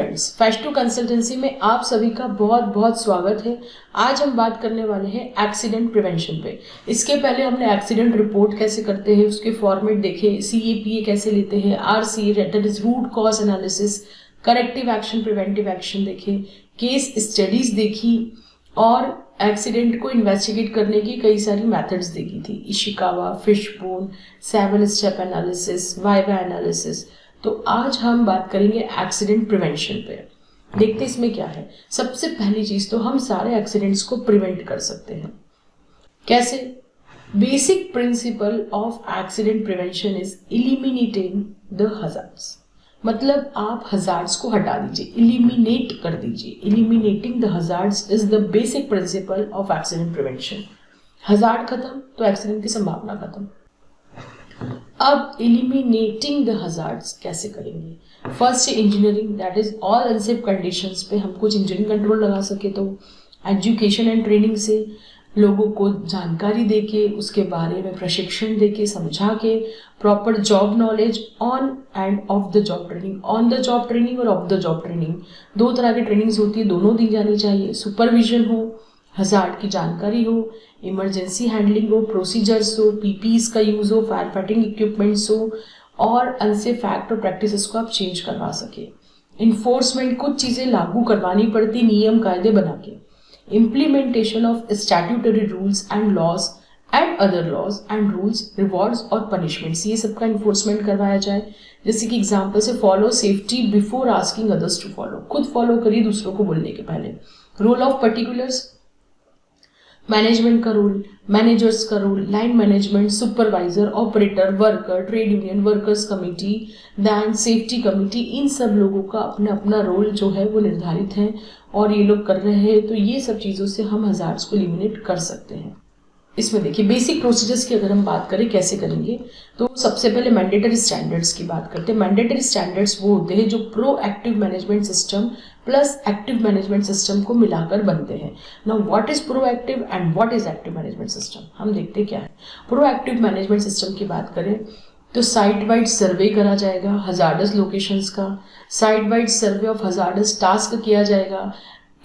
Friends, फैस्टू consultancy में आप सभी का बहुत बहुत स्वागत है। आज हम बात करने वाले हैं एक्सीडेंट प्रिवेंशन पे। इसके पहले हमने एक्सीडेंट रिपोर्ट कैसे करते हैं उसके फॉर्मेट देखे, CAPA कैसे लेते हैं, RC that is root cause analysis, corrective action, preventive action देखे, केस स्टडीज देखी और एक्सीडेंट को इन्वेस्टिगेट करने की कई सारी मेथड्स देखी थी, Ishikawa, fishbone, 7 step analysis, viva analysis. तो आज हम बात करेंगे एक्सीडेंट प्रिवेंशन पे। देखते इसमें क्या है। सबसे पहली चीज तो हम सारे एक्सीडेंट्स को प्रिवेंट कर सकते हैं। कैसे? Basic principle of accident prevention is eliminating the hazards. मतलब आप हजार्ड्स को हटा दीजिए, इलिमिनेट कर दीजिए। Eliminating the hazards is the basic principle of accident prevention. Hazard खत्म तो एक्सीडेंट की संभावना खत्म। अब इलिमिनेटिंग द हजार्ड्स कैसे करेंगे? First engineering, that is all unsafe conditions पे हम कुछ इंजीनियरिंग कंट्रोल लगा सके तो एजुकेशन एंड ट्रेनिंग से लोगों को जानकारी देके, उसके बारे में प्रशिक्षण देके, समझा के, proper job knowledge on end of the job training, on the job training और ऑफ द जॉब ट्रेनिंग, दो तरह की ट्रेनिंग्स होती है, दोनों दी जानी चाहिए। सुपरविजन हो, हजार्ड की जानकारी हो, इमरजेंसी हैंडलिंग हो, प्रोसीजर्स हो, PPEs का यूज हो, फायर फाइटिंग इक्विपमेंट्स हो और अनसेफ फैक्ट और प्रैक्टिसेस को आप चेंज करवा सके। इन्फोर्समेंट, कुछ चीजें लागू करवानी पड़ती, नियम कायदे बना के। Implementation of statutory rules and laws and other laws and rules, rewards और पनिशमेंट्स, ये सबका इन्फोर्समेंट करवाया जाए। जैसे कि एग्जाम्पल से follow safety before asking others to follow, खुद फॉलो करिए दूसरों को बोलने के पहले। रोल ऑफ पर्टिकुलर्स, मैनेजमेंट का रोल, मैनेजर्स का role, line management, supervisor, operator, worker, trade union, workers committee, then safety committee, इन सब लोगों का अपना अपना रोल जो है वो निर्धारित है और ये लोग कर रहे हैं। तो ये सब चीज़ों से हम हजार्ड्स को एलिमिनेट कर सकते हैं। इसमें देखिए बेसिक प्रोसीजर्स की अगर हम बात करें कैसे करेंगे, तो सबसे पहले मैंडेटरी स्टैंडर्ड्स की बात करते हैं। मैंडेटरी स्टैंडर्ड्स वो होते हैं जो proactive management system plus active management system को मिलाकर बनते हैं। Now what is proactive and what is active management system, हम देखते क्या है। प्रोएक्टिव मैनेजमेंट सिस्टम की बात करें तो साइट वाइड सर्वे करा जाएगा हजार्डस लोकेशंस का, site wide survey of hazardous task किया जाएगा,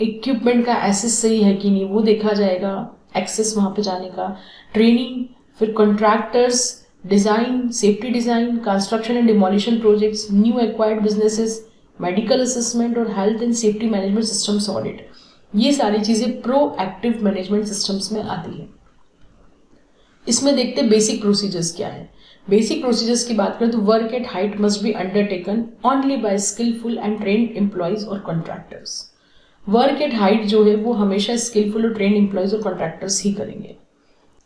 इक्विपमेंट का एसेस सही है कि नहीं वो देखा जाएगा, एक्सेस वहां पे जाने का, ट्रेनिंग, फिर contractors, design, safety design, construction and demolition projects, new acquired businesses, medical assessment और health and safety management systems audit, ये सारी चीजें प्रोएक्टिव मैनेजमेंट सिस्टम्स में आती है। इसमें देखते बेसिक प्रोसीजर्स क्या है। बेसिक प्रोसीजर्स की बात करें तो work at height must be undertaken only by skillful and trained employees और कॉन्ट्रैक्टर्स। वर्क एट हाइट जो है वो हमेशा स्किलफुल और ट्रेन एम्प्लॉयज और कॉन्ट्रैक्टर्स ही करेंगे।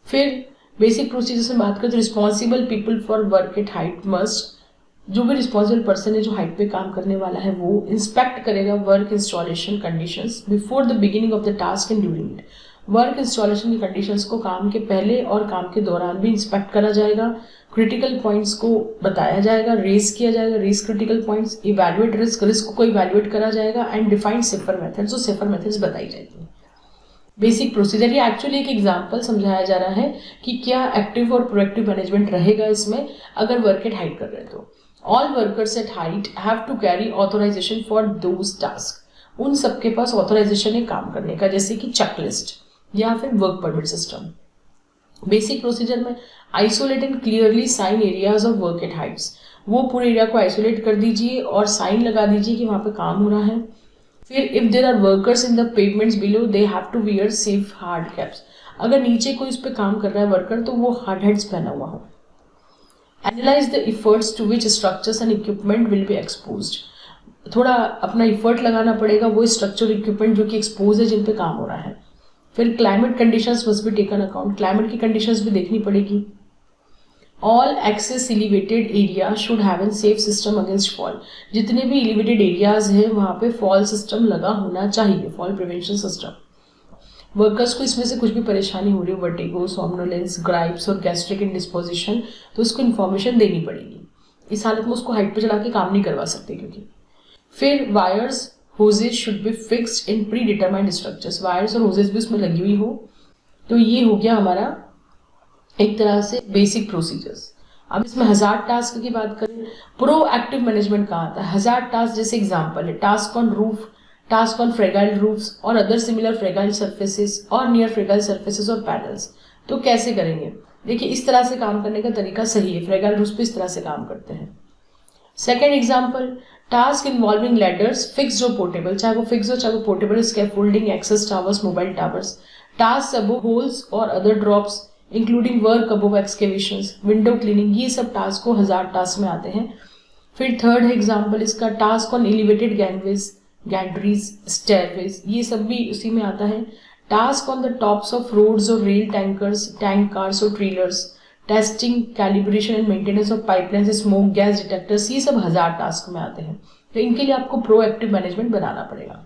फिर बेसिक प्रोसीजर में बात करें तो responsible people for work at height must, जो भी रिस्पॉन्सिबल पर्सन है जो हाइट पे काम करने वाला है वो इंस्पेक्ट करेगा work installation conditions before the beginning of the task and during it. Work installation की कंडीशंस को काम के पहले और काम के दौरान भी इंस्पेक्ट करा जाएगा। क्रिटिकल पॉइंट्स को बताया जाएगा, रेज किया जाएगा, raise critical points, evaluate risk, risk को इवैल्यूएट करा जाएगा एंड डिफाइंड सेफर मेथड्स, जो सेफर मेथड्स बताई जाएगी। बेसिक प्रोसीजर, ये एक्चुअली एक एग्जांपल समझाया जा रहा है कि क्या एक्टिव और प्रोएक्टिव मैनेजमेंट रहेगा इसमें अगर वर्क एट हाइट कर रहे हैं तो। All workers at height have to carry authorization for those task, उन सबके पास ऑथराइजेशन है काम करने का, जैसे कि चेकलिस्ट या फिर work permit system. Basic procedure में isolate and clearly sign areas of work at heights, वो पूरे एरिया को आइसोलेट कर दीजिए और साइन लगा दीजिए कि वहां पे काम हो रहा है। फिर if there are workers in the pavements below they have to wear safe hard caps, अगर नीचे कोई इस पे काम कर रहा है वर्कर तो वो हार्ड हेड्स पहना हुआ हो। Analyse the efforts to which structures and equipment will be exposed, थोड़ा अपना इफर्ट लगाना पड़ेगा वो स्ट्रक्चर इक्विपमेंट जो कि एक्सपोज है जिन पे काम हो रहा है। फिर climate conditions must be taken account, climate की कंडीशंस भी देखनी पड़ेगी। All access elevated area should have an safe system against fall, जितने भी एलिवेटेड एरियाज हैं वहां पे फॉल सिस्टम लगा होना चाहिए, फॉल प्रिवेंशन सिस्टम। वर्कर्स को इसमें से कुछ भी परेशानी हो रही हो, वर्टिगो, सोमनोलेंस, ग्राइप्स और गैस्ट्रिक इंडिस्पोजिशन, तो उसको इन्फॉर्मेशन देनी पड़ेगी। इस हालत में उसको हाइट पे चला के काम नहीं करवा सकते क्योंकि। फिर wires hoses should be fixed in predetermined structures, wires और होजेज भी उसमें लगी हुई हो। तो ये हो गया हमारा एक तरह से बेसिक प्रोसीजर्स। अब इसमें 1000 टास्क की बात करें, प्रोएक्टिव मैनेजमेंट कहाँ आता है? 1000 टास्क जैसे एग्जांपल है task on roof, task on fragile roofs और अदर सिमिलर फ्रेगाइल सर्फेसेस और नियर फ्रेगाइल सर्फेसेस और पैनल्स। तो कैसे करेंगे? देखिए इस तरह से काम करने का तरीका सही है, फ्रेगाइल रूफ्स पे इस तरह से काम करते हैं। Second example, task involving ladders, fixed और पोर्टेबल, चाहे वो फिक्स हो चाहे वो portable, scaffolding, access towers, mobile towers, task above holes और other drops including work above excavations, window cleaning, ये सब टास्क को 1000 टास्क में आते हैं। फिर थर्ड है एग्जाम्पल इसका, task on elevated gangways, gantries, stairways, ये सब भी उसी में आता है। Task on the tops of roads और रेल टैंकर्स, टैंक कार्स और trailers, testing, calibration and maintenance of pipeline, smoke gas detectors, ये सब 1000 टास्क में आते हैं। तो इनके लिए आपको प्रोएक्टिव मैनेजमेंट बनाना पड़ेगा।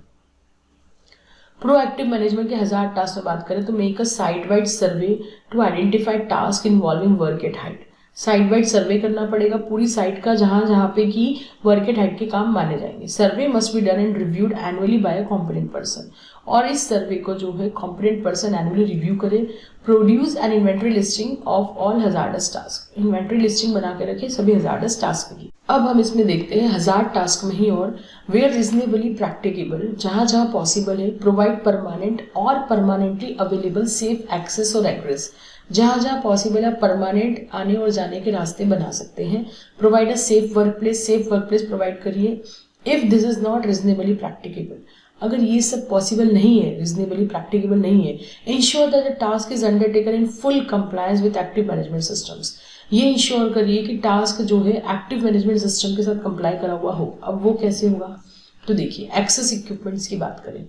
प्रोएक्टिव मैनेजमेंट के 1000 टास्क में बात करें तो make a site wide survey to identify task involving work at height. Site wide survey करना पड़ेगा पूरी साइट का, जहां जहां पे की वर्क एट हाइट के काम माने जाएंगे। Survey must be done and reviewed annually by a competent person, और इस सर्वे को जो है कॉम्पिटेंट पर्सन एनुअली रिव्यू करे। Produce an inventory listing of all hazardous task, inventory listing बना के रखे सभी हजार्डस टास्क की। अब हम इसमें देखते हैं 1000 टास्क में ही और वेयर रीजनेबली प्रैक्टिकेबल, जहां जहां पॉसिबल है, प्रोवाइड परमानेंट और परमानेंटली अवेलेबल सेफ एक्सेस और एग्रेस, जहां जहां पॉसिबल है परमानेंट आने और जाने के रास्ते बना सकते हैं। Provide a safe work place provide करिए। If this is not reasonably practicable, अगर ये सब पॉसिबल नहीं है, रीजनेबली प्रैक्टिकेबल नहीं है, ensure that the task is undertaken in full compliance with active management systems. ये इंश्योर करिए कि टास्क जो है एक्टिव मैनेजमेंट सिस्टम के साथ कंप्लाई करा हुआ हो। अब वो कैसे होगा? तो देखिए एक्सेस इक्विपमेंट्स की बात करें,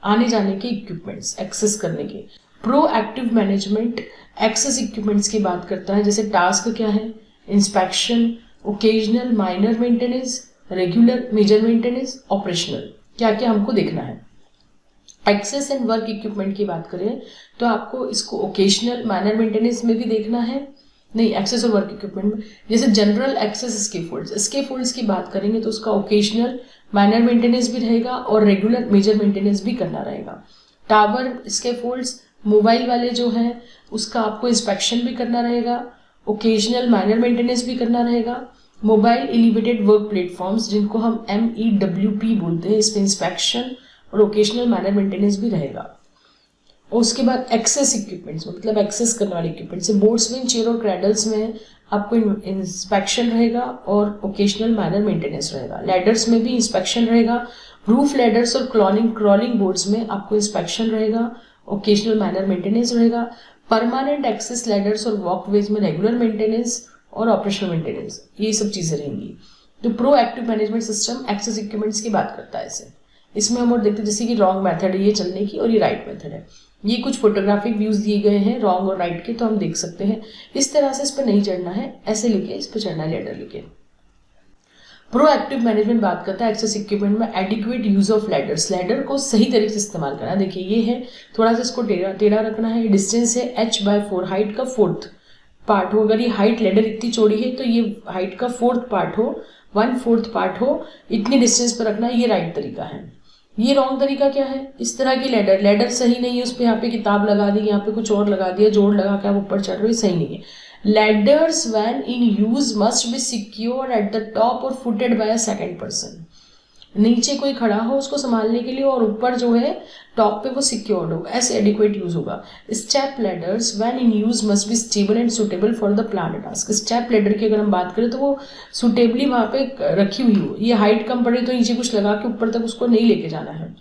आने जाने के इक्विपमेंट्स एक्सेस करने के, प्रोएक्टिव मैनेजमेंट एक्सेस इक्विपमेंट्स की बात करता है। जैसे टास्क क्या है? Inspection, occasional minor maintenance, regular major maintenance, operational, क्या क्या हमको देखना है। एक्सेस एंड वर्क इक्विपमेंट की बात करें तो आपको इसको ओकेजनल माइनर मेंटेनेंस में भी देखना है, नहीं एक्सेस और वर्क इक्विपमेंट में। जैसे जनरल एक्सेस स्केफोल्ड्स की बात करेंगे तो उसका ओकेजनल माइनर मेंटेनेंस भी रहेगा और रेगुलर मेजर मेंटेनेंस भी करना रहेगा। टावर स्केफोल्ड्स मोबाइल वाले जो हैं उसका आपको इंस्पेक्शन भी करना रहेगा, ओकेजनल माइनर मेंटेनेंस भी करना रहेगा। मोबाइल एलिवेटेड वर्क प्लेटफॉर्म्स जिनको हम MEWP बोलते हैं, इसमें इंस्पेक्शन और ओकेजनल माइनर मेंटेनेंस भी रहेगा। और उसके बाद एक्सेस इक्विपमेंट्स मतलब एक्सेस करने वाले इक्विपमेंट से बोट्समैन, चेयर और क्रैडल्स में आपको इंस्पेक्शन रहेगा और ओकेजनल माइनर मेंटेनेंस रहेगा। लैडर्स में भी इंस्पेक्शन रहेगा। रूफ लैडर्स और क्रॉलिंग बोर्ड्स में आपको इंस्पेक्शन रहेगा, ओकेजनल माइनर मेंटेनेंस रहेगा। परमानेंट एक्सेस लैडर्स और वॉकवेज में रेगुलर मेंटेनेंस और ऑपरेशनल मेंटेनेंस, ये सब चीजें रहेंगी। तो proactive management system access equipments की बात करता है इसमें हम और देखते हैं जैसे कि रॉन्ग मेथड है ये चलने की और ये राइट मेथड है। ये कुछ फोटोग्राफिक व्यूज दिए गए हैं रॉन्ग और राइट के, तो हम देख सकते हैं इस तरह से इस पर नहीं चढ़ना है, ऐसे लिखे इस पर चढ़ना है लेडर लिखे। प्रोएक्टिव मैनेजमेंट बात करता है एक्सेस इक्विपमेंट में adequate use of ladders, ladder को सही तरीके से इस्तेमाल करना। देखिए ये है, थोड़ा सा इसको टेढ़ा रखना है। डिस्टेंस है h/4, हाइट का 4th पार्ट हो। अगर ये हाइट लैडर इतनी चौड़ी है तो ये हाइट का 4th पार्ट हो, 1/4 पार्ट हो, इतनी डिस्टेंस पर रखना, ये राइट तरीका है। ये रॉन्ग तरीका क्या है? इस तरह की लैडर सही नहीं है, उस पर यहाँ पे किताब लगा दी, यहाँ पे कुछ और लगा दिया, जोड़ लगा के आप ऊपर चढ़ रहे हो, सही नहीं है। Ladders when in use must be secured at the top और footed by a second person. नीचे कोई खड़ा हो उसको संभालने के लिए और ऊपर जो है टॉप पे वो सिक्योर्ड हो, ऐसे एडिक्वेट यूज होगा। Step ladders when in use must be stable and suitable for the planned task. Step ladder की अगर हम बात करें तो वो सुटेबली वहां पे रखी हुई हो, ये हाइट कम पड़े तो नीचे कुछ लगा के ऊपर तक उसको नहीं लेके जाना है।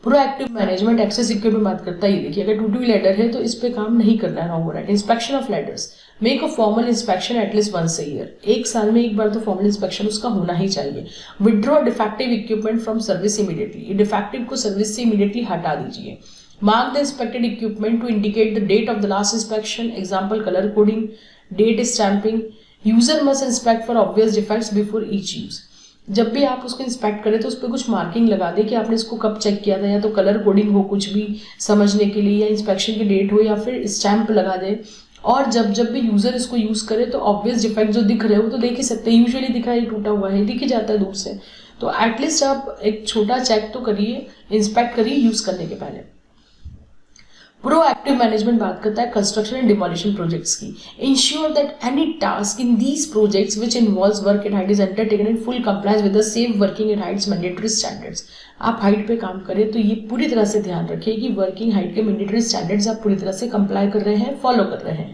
प्रोएक्टिव मैनेजमेंट एक्सेस इक्विपमेंट बात करता है, ये देखिए अगर 2 लैडर है तो इस पे काम नहीं करना है, रॉन्ग हो रहा है। Inspection of ladders, make a formal inspection at least once a year, एक साल में एक बार तो फॉर्मल इंस्पेक्शन उसका होना ही चाहिए। Withdraw defective equipment from service immediately, defective को सर्विस से इमीडिएटली हटा दीजिए। Mark the inspected equipment to indicate the date of the last inspection, example colour coding, date stamping. User must inspect for obvious defects before each use. जब भी आप उसको inspect करें तो उस पर कुछ मार्किंग लगा दे कि आपने इसको कब चेक किया था, या तो कलर कोडिंग हो कुछ भी समझने के लिए, या इंस्पेक्शन की डेट हो, या फिर स्टैंप लगा दे। और जब भी यूजर इसको यूज करे तो ऑब्वियस डिफेक्ट जो दिख रहे हो वो तो देख ही सकते हैं, यूजुअली दिख रहा है टूटा हुआ है, दिख ही जाता है दूर से, तो एटलीस्ट आप एक छोटा चेक तो करिए, इंस्पेक्ट करिए यूज करने के पहले। प्रोएक्टिव मैनेजमेंट बात करता है कंस्ट्रक्शन एंड डिमोलिशन प्रोजेक्ट्स की। Ensure that any task in these projects which involves work at height is undertaken in full compliance with the safe working at Heights mandatory standards. आप height पे काम करें तो ये पूरी तरह से ध्यान रखिए कि वर्किंग हाइट के मैंडेटरी स्टैंडर्ड्स आप पूरी तरह से कंप्लाई कर रहे हैं, फॉलो कर रहे हैं।